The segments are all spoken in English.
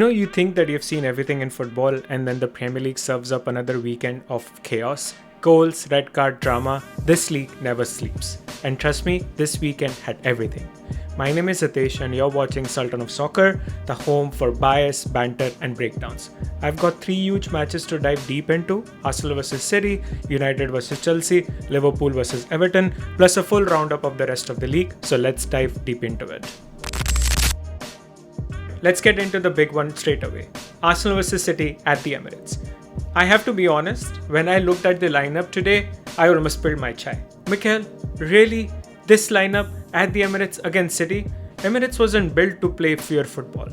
You think that you've seen everything in football and then the Premier League serves up another weekend of chaos, goals, red card drama. This league never sleeps. And trust me, this weekend had everything. My name is Hitesh and you're watching Sultan of Soccer, the home for bias, banter and breakdowns. I've got 3 huge matches to dive deep into: Arsenal vs City, United vs Chelsea, Liverpool vs Everton, plus a full roundup of the rest of the league. So let's dive deep into it. Let's get into the big one straight away. Arsenal vs City at the Emirates. I have to be honest, when I looked at the lineup today, I almost spilled my chai. Mikel, really? This lineup at the Emirates against City? Emirates wasn't built to play pure football.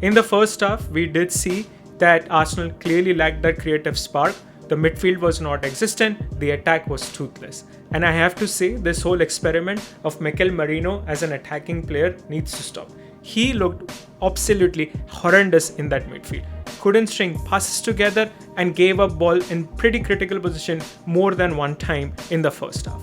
In the first half, we did see that Arsenal clearly lacked that creative spark. The midfield was not existent, the attack was toothless. And I have to say, this whole experiment of Mikel Merino as an attacking player needs to stop. He looked absolutely horrendous in that midfield. Couldn't string passes together and gave up ball in pretty critical position more than one time in the first half.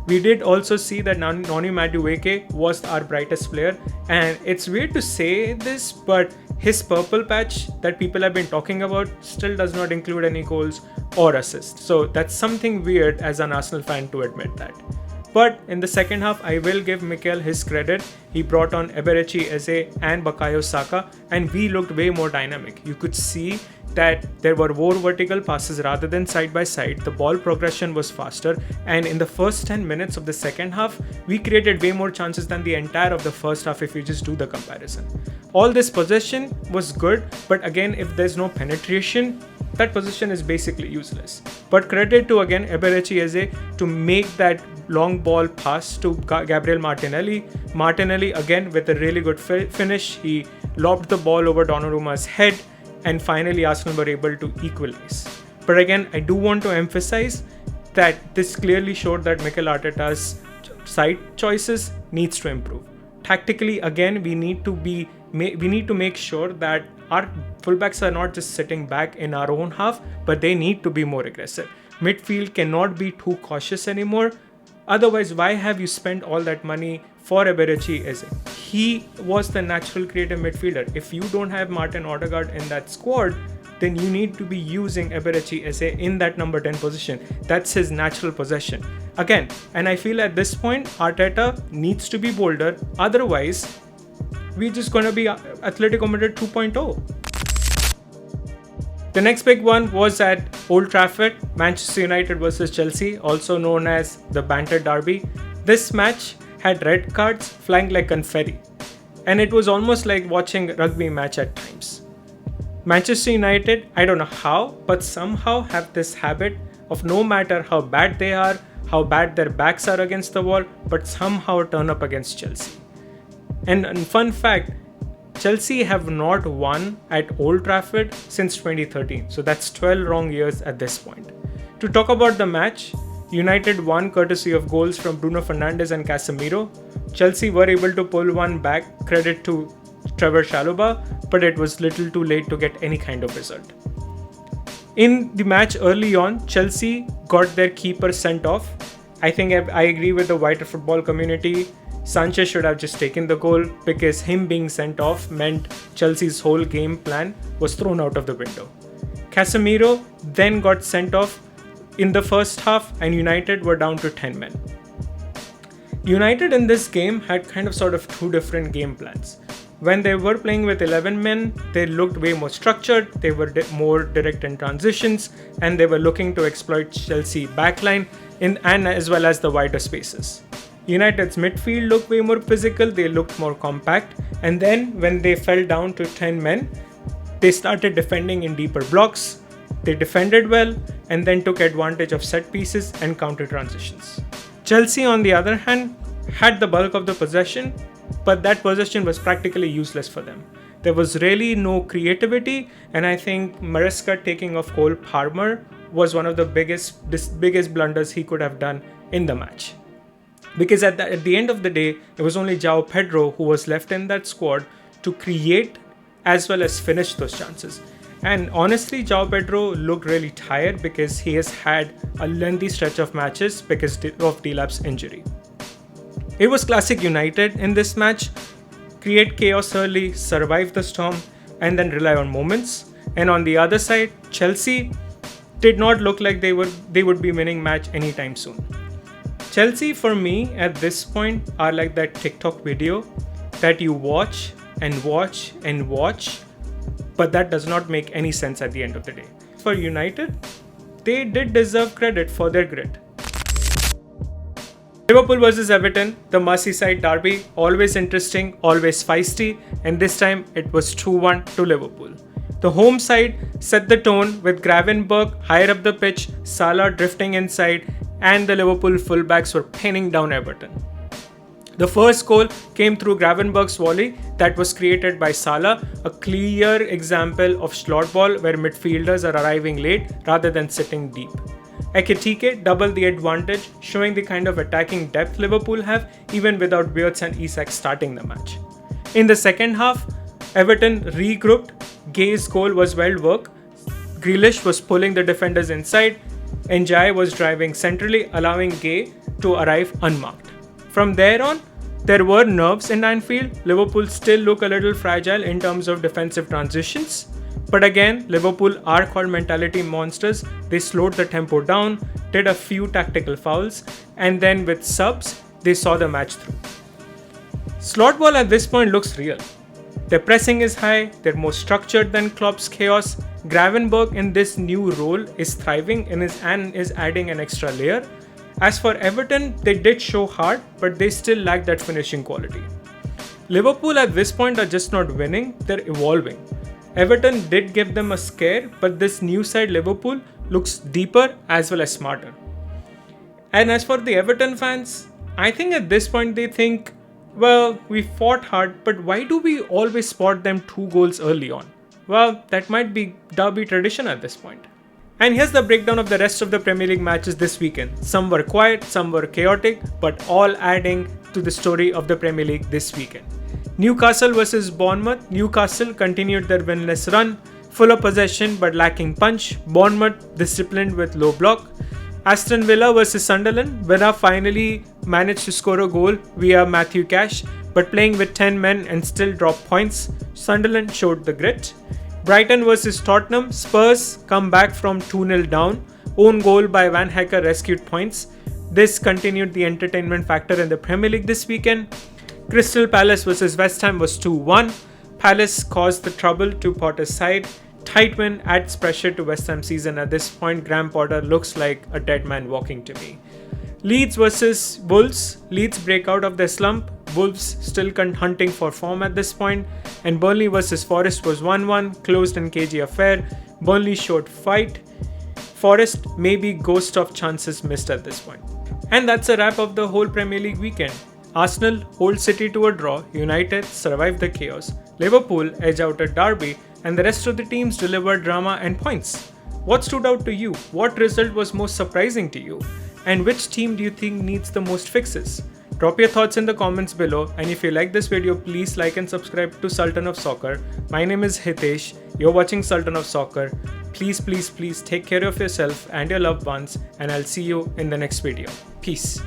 We did also see that Noni Madueke was our brightest player, and it's weird to say this, but his purple patch that people have been talking about still does not include any goals or assists. So that's something weird as an Arsenal fan to admit that. But in the second half, I will give Mikel his credit. He brought on Eberechi Eze and Bukayo Saka, and we looked way more dynamic. You could see that there were more vertical passes rather than side by side. The ball progression was faster, and in the first 10 minutes of the second half, we created way more chances than the entire of the first half if you just do the comparison. All this possession was good, but again, if there's no penetration, that position is basically useless. But credit to again Eberechi Eze to make that long ball pass to Gabriel Martinelli. Martinelli again with a really good finish. He lobbed the ball over Donnarumma's head, and finally Arsenal were able to equalize. But again, I do want to emphasize that this clearly showed that Mikel Arteta's side choices needs to improve. Tactically, again, we need to make sure that our fullbacks are not just sitting back in our own half, but they need to be more aggressive. Midfield cannot be too cautious anymore. Otherwise, why have you spent all that money for Eberechi Eze? He was the natural creative midfielder. If you don't have Martin Odegaard in that squad, then you need to be using Eberechi Eze in that number 10 position. That's his natural possession. Again, and I feel at this point, Arteta needs to be bolder. Otherwise, we're just going to be Atletico Madrid 2.0. The next big one was at Old Trafford, Manchester United versus Chelsea, also known as the banter derby. This match had red cards flying like confetti, and it was almost like watching a rugby match at times. Manchester United, I don't know how, but somehow have this habit of no matter how bad they are, how bad their backs are against the wall, but somehow turn up against Chelsea. And fun fact, Chelsea have not won at Old Trafford since 2013, so that's 12 wrong years at this point. To talk about the match, United won courtesy of goals from Bruno Fernandes and Casemiro. Chelsea were able to pull one back, credit to Trevor Chalobah, but it was little too late to get any kind of result. In the match early on, Chelsea got their keeper sent off. I think I agree with the wider football community. Sanchez should have just taken the goal because him being sent off meant Chelsea's whole game plan was thrown out of the window. Casemiro then got sent off in the first half and United were down to 10 men. United in this game had kind of sort of 2 different game plans. When they were playing with 11 men, they looked way more structured, they were more direct in transitions, and they were looking to exploit Chelsea backline and as well as the wider spaces. United's midfield looked way more physical, they looked more compact, and then when they fell down to 10 men, they started defending in deeper blocks. They defended well and then took advantage of set pieces and counter transitions. Chelsea, on the other hand, had the bulk of the possession, but that possession was practically useless for them. There was really no creativity, and I think Maresca taking off Cole Palmer was one of the biggest blunders he could have done in the match. Because at the end of the day, it was only João Pedro who was left in that squad to create as well as finish those chances. And honestly, João Pedro looked really tired because he has had a lengthy stretch of matches because of Delap's injury. It was classic United in this match. Create chaos early, survive the storm, and then rely on moments. And on the other side, Chelsea did not look like they would be winning match anytime soon. Chelsea for me at this point are like that TikTok video that you watch and watch and watch, but that does not make any sense at the end of the day. For United, they did deserve credit for their grit. Liverpool versus Everton, the Merseyside derby, always interesting, always feisty, and this time it was 2-1 to Liverpool. The home side set the tone with Gravenberch higher up the pitch, Salah drifting inside, and the Liverpool fullbacks were pinning down Everton. The first goal came through Gravenberch's volley that was created by Salah, a clear example of slot ball where midfielders are arriving late rather than sitting deep. Ekitike doubled the advantage, showing the kind of attacking depth Liverpool have even without Wirtz and Isak starting the match. In the second half, Everton regrouped. Gay's goal was well worked. Grealish was pulling the defenders inside. Njai was driving centrally, allowing Gay to arrive unmarked. From there on, there were nerves in Anfield. Liverpool still look a little fragile in terms of defensive transitions. But again, Liverpool are called mentality monsters. They slowed the tempo down, did a few tactical fouls, and then with subs, they saw the match through. Slot ball at this point looks real. Their pressing is high, they're more structured than Klopp's chaos. Gravenberch in this new role is thriving and is adding an extra layer. As for Everton, they did show heart, but they still lack that finishing quality. Liverpool at this point are just not winning, they're evolving. Everton did give them a scare, but this new side Liverpool looks deeper as well as smarter. And as for the Everton fans, I think at this point they think, well, we fought hard, but why do we always spot them 2 goals early on? Well, that might be derby tradition at this point. And here's the breakdown of the rest of the Premier League matches this weekend. Some were quiet, some were chaotic, but all adding to the story of the Premier League this weekend. Newcastle versus Bournemouth. Newcastle continued their winless run, full of possession but lacking punch. Bournemouth disciplined with low block. Aston Villa versus Sunderland. Villa finally managed to score a goal via Matthew Cash, but playing with 10 men and still dropped points. Sunderland showed the grit. Brighton versus Tottenham. Spurs come back from 2-0 down. Own goal by Van Hecker rescued points. This continued the entertainment factor in the Premier League this weekend. Crystal Palace versus West Ham was 2-1. Palace caused the trouble to Potter's side. Tight win adds pressure to West Ham season. At this point, Graham Potter looks like a dead man walking to me. Leeds versus Wolves. Leeds break out of their slump. Wolves still hunting for form at this point. And Burnley versus Forest was 1-1. Closed and cagey affair. Burnley showed fight. Forest maybe ghost of chances missed at this point. And that's a wrap of the whole Premier League weekend. Arsenal hold City to a draw. United survived the chaos. Liverpool edge out a derby. And the rest of the teams delivered drama and points. What stood out to you? What result was most surprising to you? And which team do you think needs the most fixes? Drop your thoughts in the comments below, and if you like this video, please like and subscribe to Sultan of Soccer. My name is Hitesh, you're watching Sultan of Soccer. Please take care of yourself and your loved ones, and I'll see you in the next video. Peace.